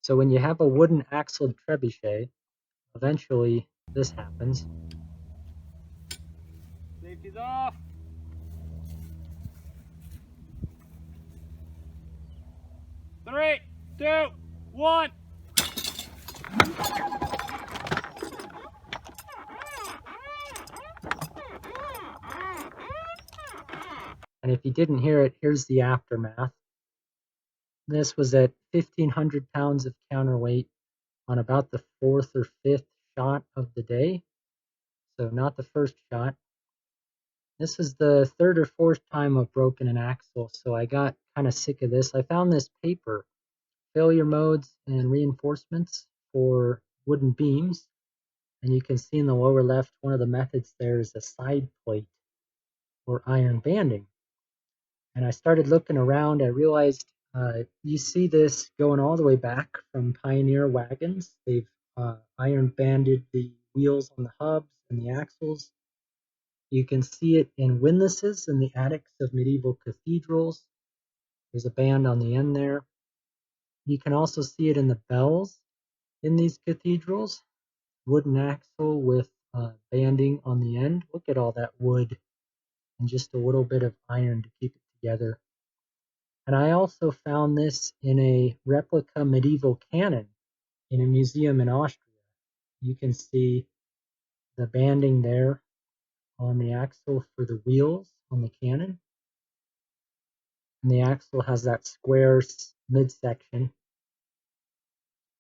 So when you have a wooden axled trebuchet, eventually this happens. Safety's off. Three, two, one. And if you didn't hear it, here's the aftermath. This was at 1,500 pounds of counterweight on about the fourth or fifth shot of the day. So not the first shot. This is the third or fourth time I've broken an axle, so I got kind of sick of this. I found this paper, Failure Modes and Reinforcements for Wooden Beams. And you can see in the lower left, one of the methods there is a side plate or iron banding. And I started looking around. I realized you see this going all the way back from Pioneer wagons. They've iron banded the wheels on the hubs and the axles. You can see it in windlasses in the attics of medieval cathedrals. There's a band on the end there. You can also see it in the bells in these cathedrals. Wooden axle with banding on the end. Look at all that wood and just a little bit of iron to keep it together. And I also found this in a replica medieval cannon in a museum in Austria. You can see the banding there on the axle for the wheels on the cannon. And the axle has that square midsection.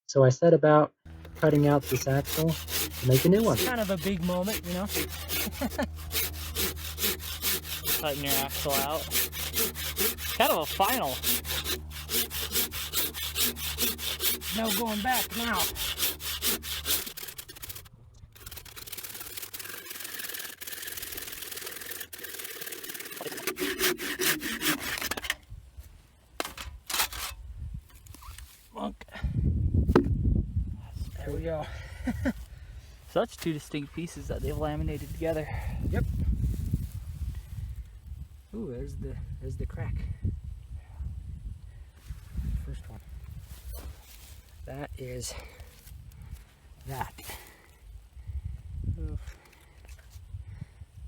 So I set about cutting out this axle to make a new one. It's kind of a big moment, you know? Cutting your axle out. Kind of a final. No going back now. Monk. There we go. So that's two distinct pieces that they've laminated together. Yep. Ooh, there's the crack. First one. That is that. Oof.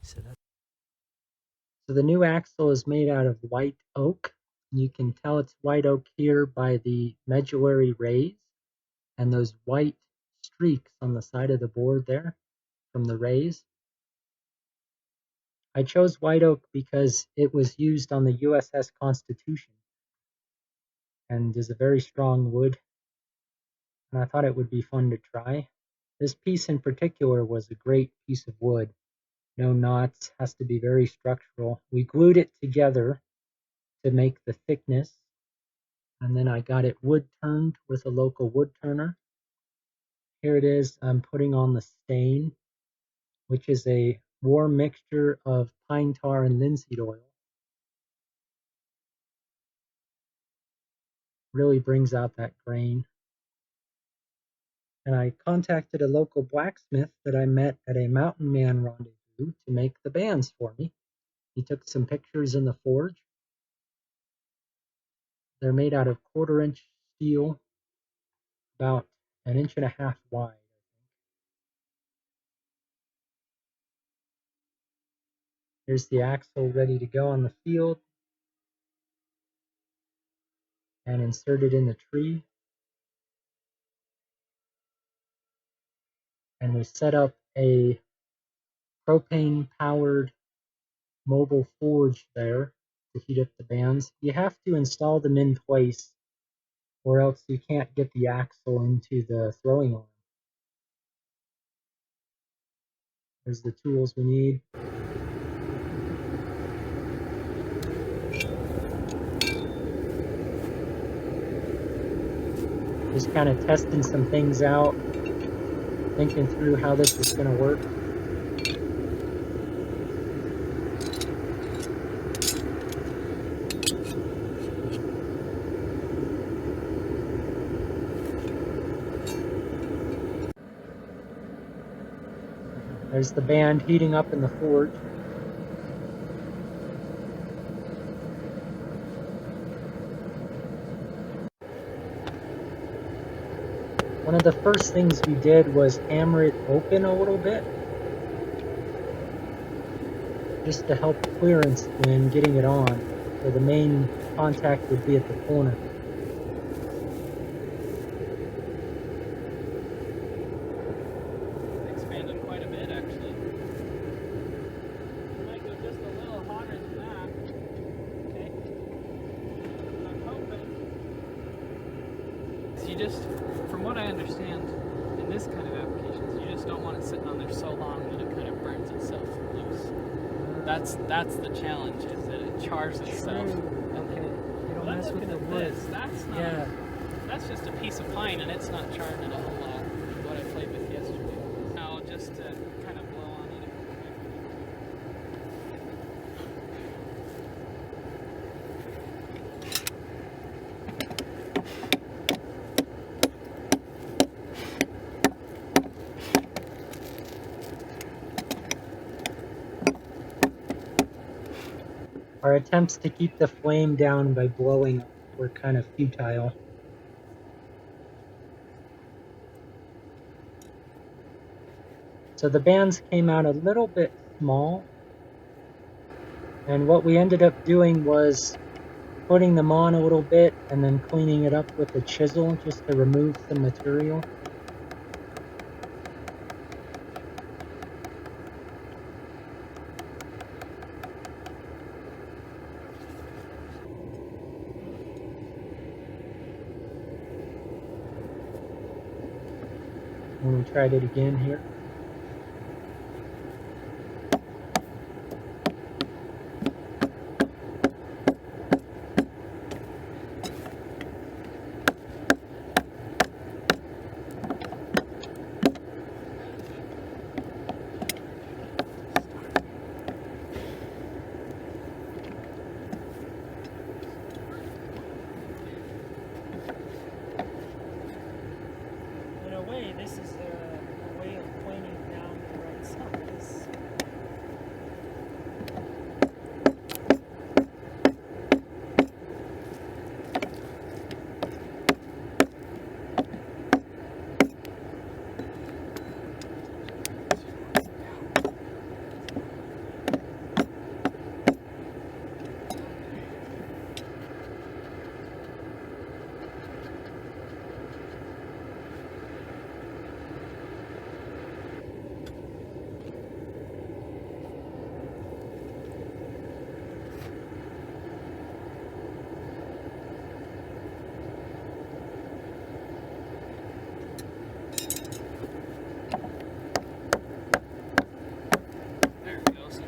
So the new axle is made out of white oak. You can tell it's white oak here by the medullary rays and those white streaks on the side of the board there from the rays. I chose white oak because it was used on the USS Constitution and is a very strong wood, and I thought it would be fun to try. This piece in particular was a great piece of wood. No knots, has to be very structural. We glued it together to make the thickness, and then I got it wood turned with a local wood turner. Here it is. I'm putting on the stain, which is a warm mixture of pine tar and linseed oil. Really brings out that grain. And I contacted a local blacksmith that I met at a Mountain Man rendezvous to make the bands for me. He took some pictures in the forge. They're made out of 1/4 inch steel, about 1.5 inches wide. Here's the axle ready to go on the field and inserted in the tree. And we set up a propane-powered mobile forge there to heat up the bands. You have to install them in place or else you can't get the axle into the throwing arm. There's the tools we need. Just kind of testing some things out, thinking through how this is going to work. There's the band heating up in the forge. One of the first things we did was hammer it open a little bit, just to help clearance when getting it on. So the main contact would be at the corner. Expanded quite a bit, actually. Might go just a little hotter than that. Okay. I'm hoping. So you just, from what I understand, in this kind of applications, you just don't want it sitting on there so long that it kind of burns itself loose. That's the challenge, is that it chars itself. Okay. You don't But mess I'm with looking the at wood. this. That's not. Yeah. That's just a piece of pine, and it's not charred at all. What I played with yesterday. Now, just to kind of blow on it. Our attempts to keep the flame down by blowing were kind of futile. So the bands came out a little bit small, and what we ended up doing was putting them on a little bit and then cleaning it up with a chisel just to remove some material. And we tried it again here. In a way, this is a way of pointing down the right size. There it goes.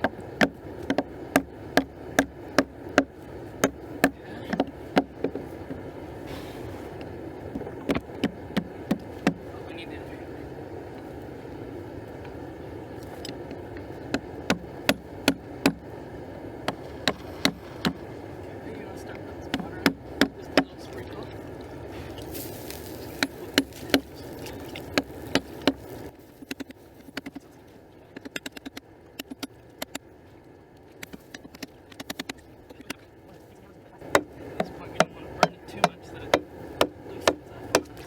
We need to. You want to start putting some water on? Just a little sprinkle. At this point, we don't want to burn it too much that it loosens up on us.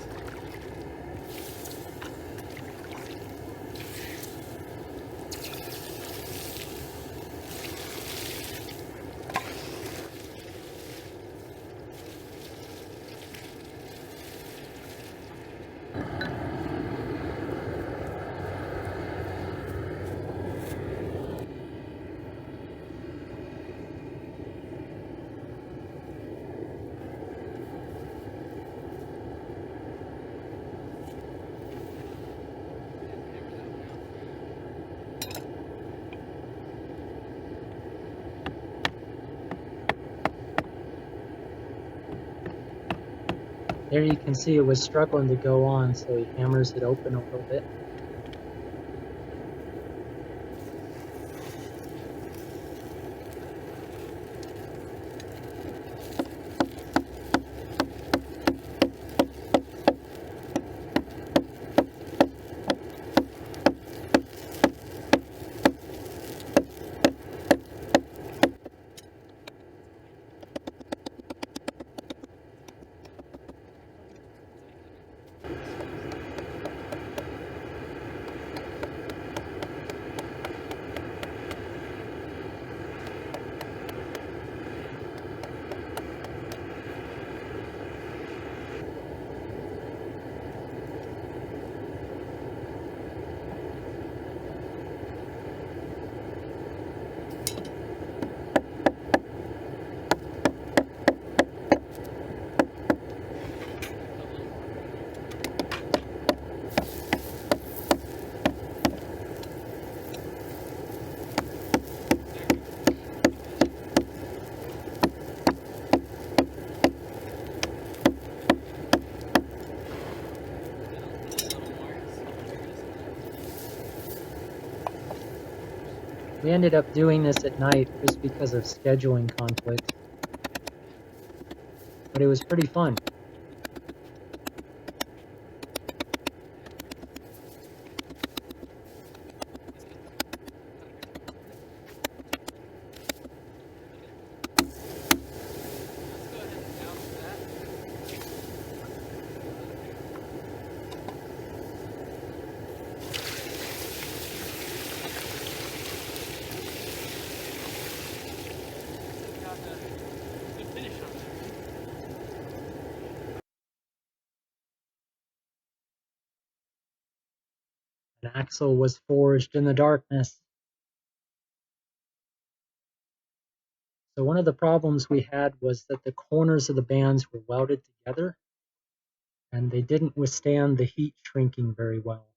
There you can see it was struggling to go on, so he hammers it open a little bit. We ended up doing this at night just because of scheduling conflicts, but it was pretty fun. An axle was forged in the darkness. So one of the problems we had was that the corners of the bands were welded together and they didn't withstand the heat shrinking very well.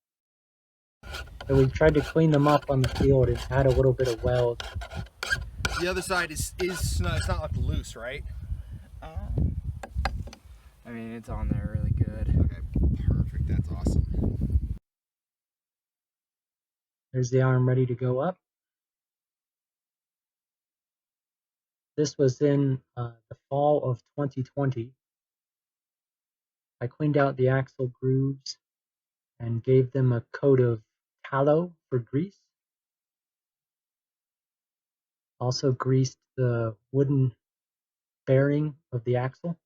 So we tried to clean them up on the field and add a little bit of weld. The other side is not, it's not like loose, right? I mean, it's on there really good. Okay, perfect. That's awesome. There's the arm ready to go up. This was in the fall of 2020. I cleaned out the axle grooves and gave them a coat of tallow for grease. Also greased the wooden bearing of the axle.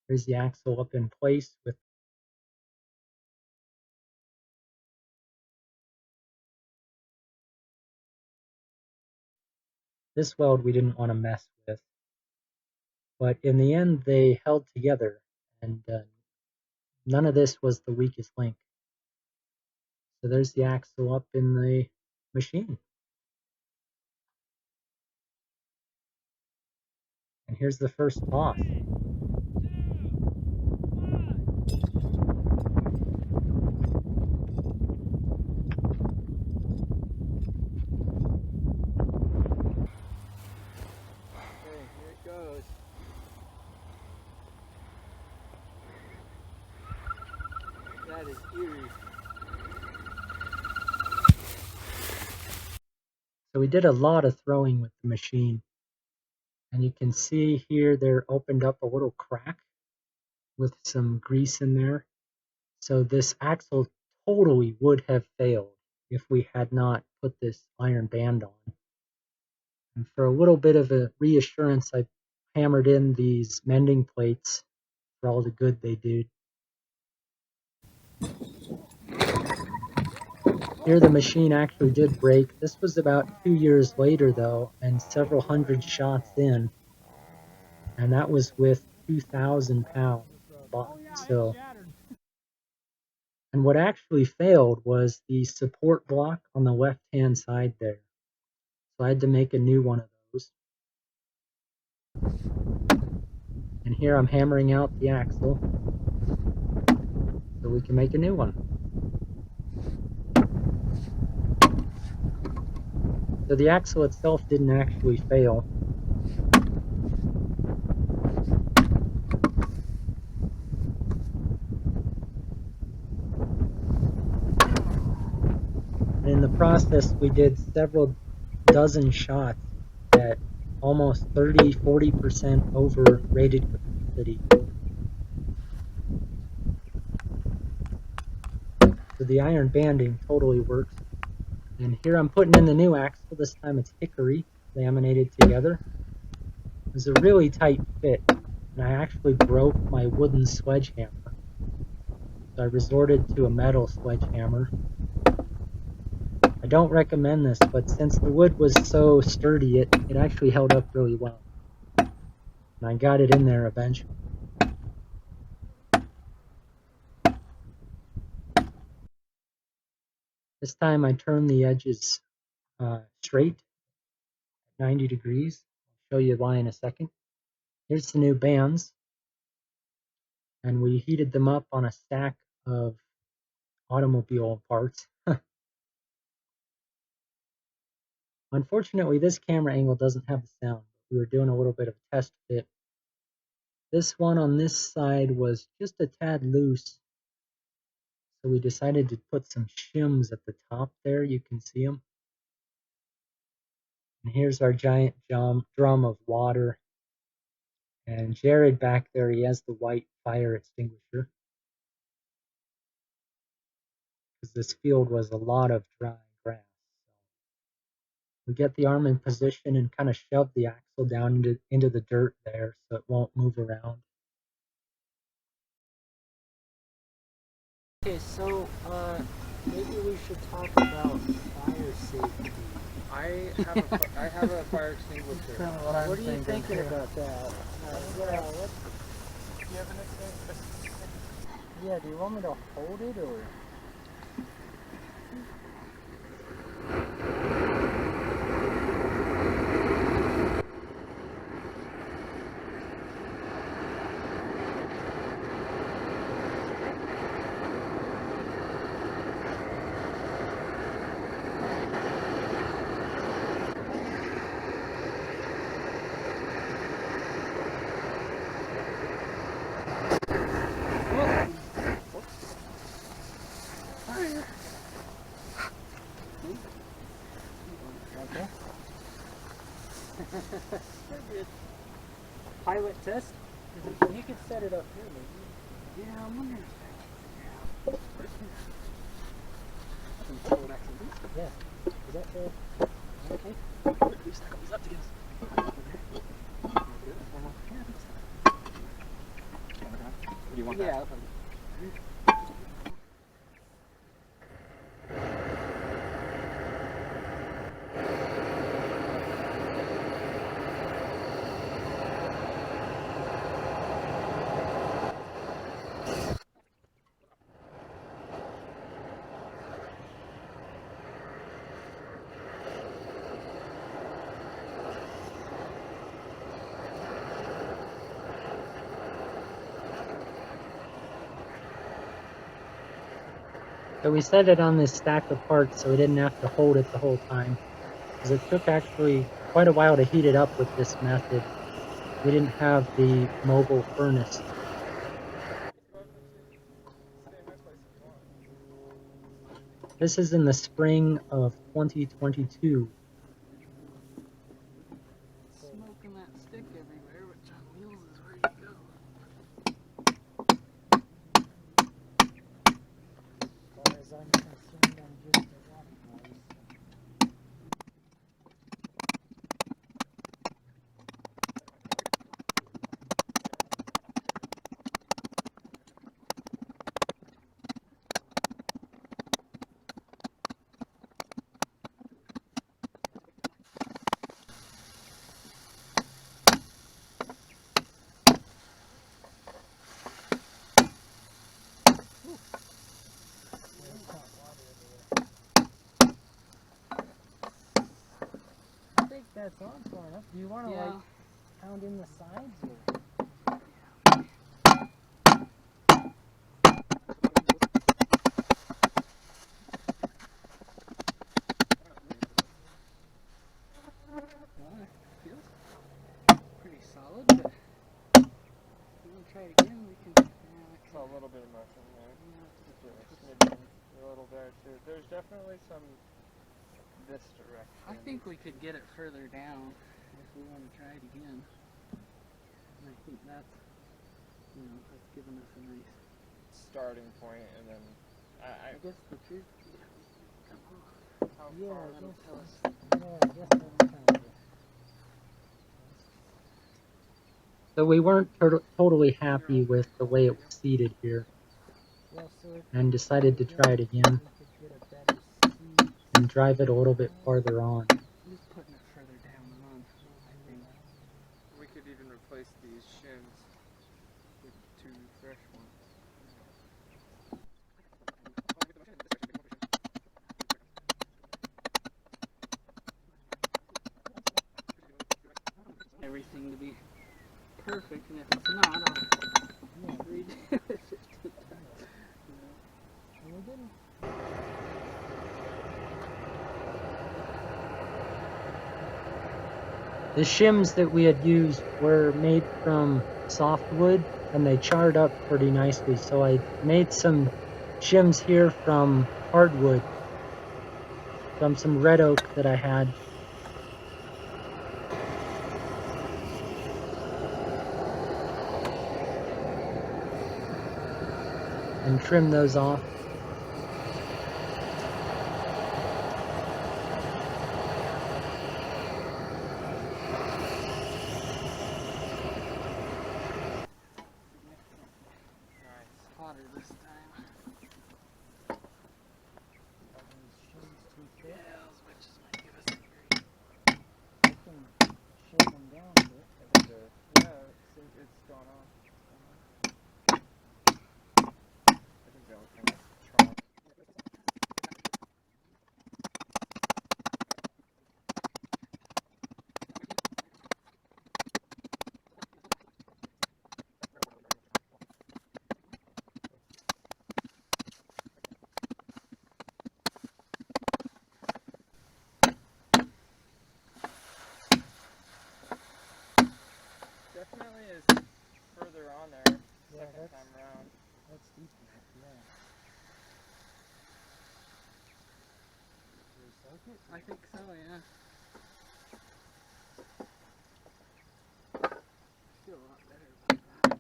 There's the axle up in place with this weld we didn't want to mess with. But in the end they held together and none of this was the weakest link. So there's the axle up in the machine. And here's the first toss. That is eerie. So we did a lot of throwing with the machine. And you can see here there opened up a little crack with some grease in there. So this axle totally would have failed if we had not put this iron band on. And for a little bit of a reassurance, I hammered in these mending plates for all the good they did. Here the machine actually did break. This was about 2 years later though, and several hundred shots in. And that was with 2,000 pounds bottom sill. And what actually failed was the support block on the left-hand side there. So I had to make a new one of those. And here I'm hammering out the axle so we can make a new one. So the axle itself didn't actually fail. And in the process, we did several dozen shots at almost 30–40% over rated capacity. So the iron banding totally works. And here I'm putting in the new axle. This time it's hickory laminated together. It was a really tight fit, and I actually broke my wooden sledgehammer. So I resorted to a metal sledgehammer. I don't recommend this, but since the wood was so sturdy, it actually held up really well. And I got it in there eventually. This time I turned the edges straight, 90 degrees. I'll show you why in a second. Here's the new bands. And we heated them up on a stack of automobile parts. Unfortunately, this camera angle doesn't have the sound. We were doing a little bit of a test fit. This one on this side was just a tad loose, so we decided to put some shims at the top there. You can see them. And here's our giant drum of water. And Jared back there, he has the white fire extinguisher. Because this field was a lot of dry grass. We get the arm in position and kind of shove the axle down into the dirt there so it won't move around. Okay, so maybe we should talk about fire safety. I have a fire extinguisher. What are you thinking about that? Yeah, do you want me to hold it or? Okay. Pilot test? You can set it up here, maybe. Yeah, I'm wondering. Yeah. Is that fair? Okay. We stack these up together. Do you want Yeah. So we set it on this stack of parts so we didn't have to hold it the whole time. Because it took actually quite a while to heat it up with this method. We didn't have the mobile furnace. This is in the spring of 2022. Smoking that stick everywhere, which on wheels is where you go. As far as I'm concerned, I'm just a rock noise. I think that's on far enough. Do you want to Yeah. like pound in the sides or? Feels pretty solid, but if we want to try it again, we can. So a little bit of motion there. Yeah, Maybe a little there too. There's definitely some this direction. I think we could get it further down if we want to try it again. And I think that's, that's given us a nice starting point, and then I guess the truth. Come on. how Yeah, far I That'll guess tell us. Yeah, I guess that'll kind of. So we weren't totally happy with the way it was seated here. Well, so if And decided to try it again we could get a better seat. and drive it a little bit farther on. Just putting it further down on, I think. we could even replace these shims with two fresh ones. Everything to be perfect, and if it's not, I'll redo it 15 times. And we didn't. The shims that we had used were made from softwood and they charred up pretty nicely, so I made some shims here from hardwood, from some red oak that I had. and trim those off. It's hotter this time. Are these shims too thick? Yeah, those witches might give us a break. I can shave them down a bit. Yeah, it's gone off. I think that was kind of chalk. Definitely is further on there Yeah, second time around. That's deep enough, yeah. Should we soak it? I think so, yeah. I feel a lot better about that.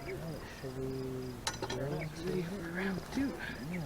Alright, should we Ready for round two. Yeah.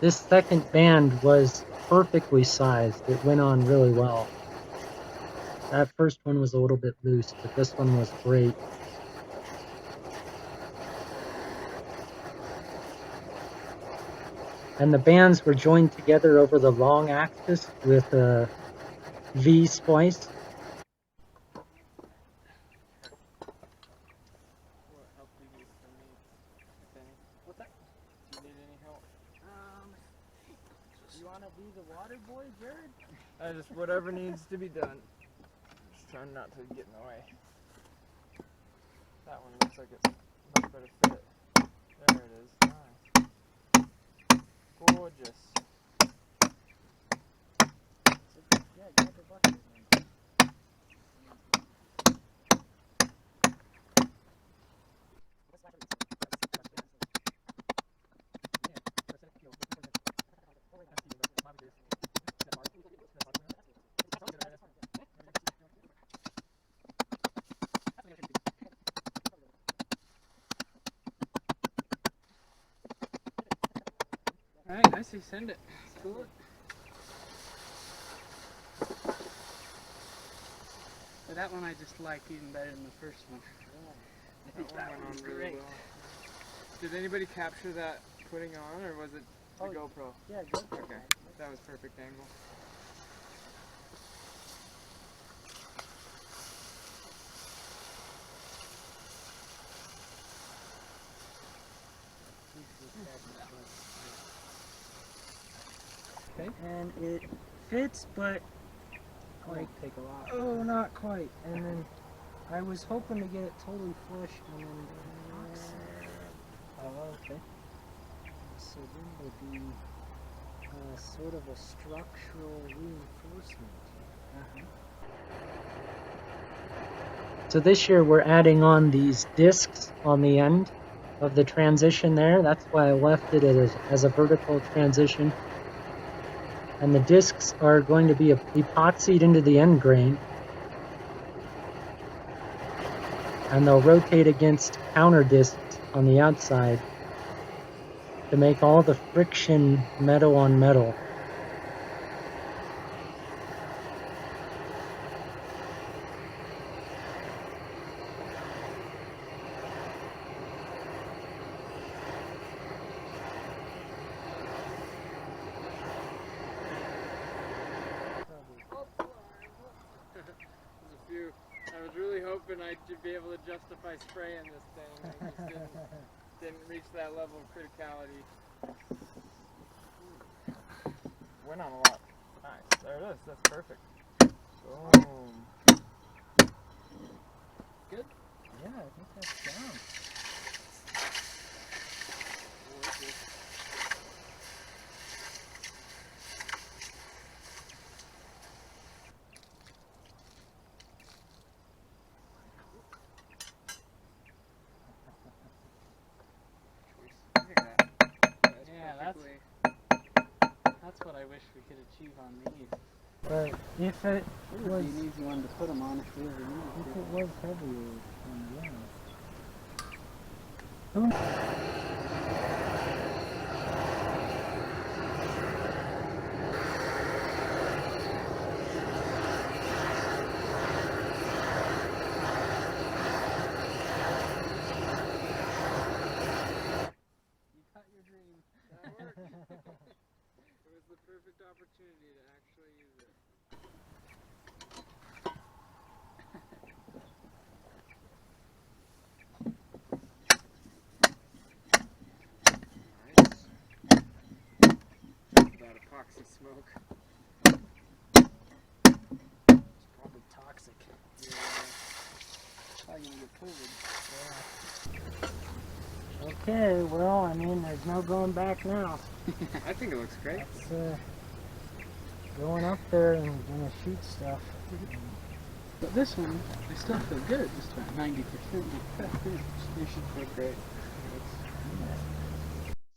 This second band was perfectly sized. It went on really well. That first one was a little bit loose, but this one was great. And the bands were joined together over the long axis with a V splice. What help do you need from me, if any? What's that? Do you need any help? You wanna be the water boy, Jared? Just whatever needs to be done. Just trying not to get in the way. That one looks like it's much better fit. There it is. Nice. Gorgeous. Yeah, grab the bucket then. Alright, I say send it. Let's cool it. But that one I just like even better than the first one. I think that went one's on really great. well. Did anybody capture that putting on, or was it the Oh, GoPro? Yeah, go for it. Okay, that was perfect angle. Okay. And it fits, but like, Take a lot. oh, not quite. And then I was hoping to get it totally flush, and then Oh, okay. so then there'd be sort of a structural reinforcement. So this year we're adding on these discs on the end of the transition there. That's why I left it as a vertical transition. And the discs are going to be epoxied into the end grain. And they'll rotate against counter discs on the outside to make all the friction metal on metal. There's a few. I was really hoping I'd be able to justify spraying this thing. I just didn't. Didn't reach that level of criticality. Went on a lot. Nice. There it is. That's perfect. Boom. Good? Yeah, I think that's down. Yeah, that's what I wish we could achieve on these. But if it It would be an easy one to put them on if we ever needed if to. it was heavier, yeah. You got your dream. That worked. It was the perfect opportunity to actually use it. Nice. That epoxy smoke. It's probably toxic. Yeah. Probably gonna get COVID. Okay, well, I mean, there's no going back now. I think it looks great. That's going up there and gonna shoot stuff. But this one, I still feel good at just about 90%. You should feel great.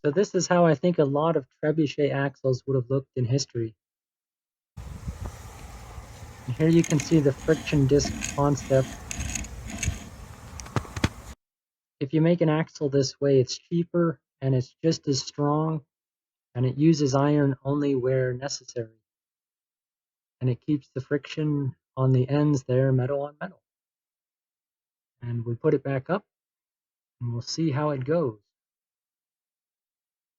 So this is how I think a lot of trebuchet axles would have looked in history. And here you can see the friction disc concept. If you make an axle this way, it's cheaper and it's just as strong, and it uses iron only where necessary. And it keeps the friction on the ends there, metal on metal. And we put it back up and we'll see how it goes.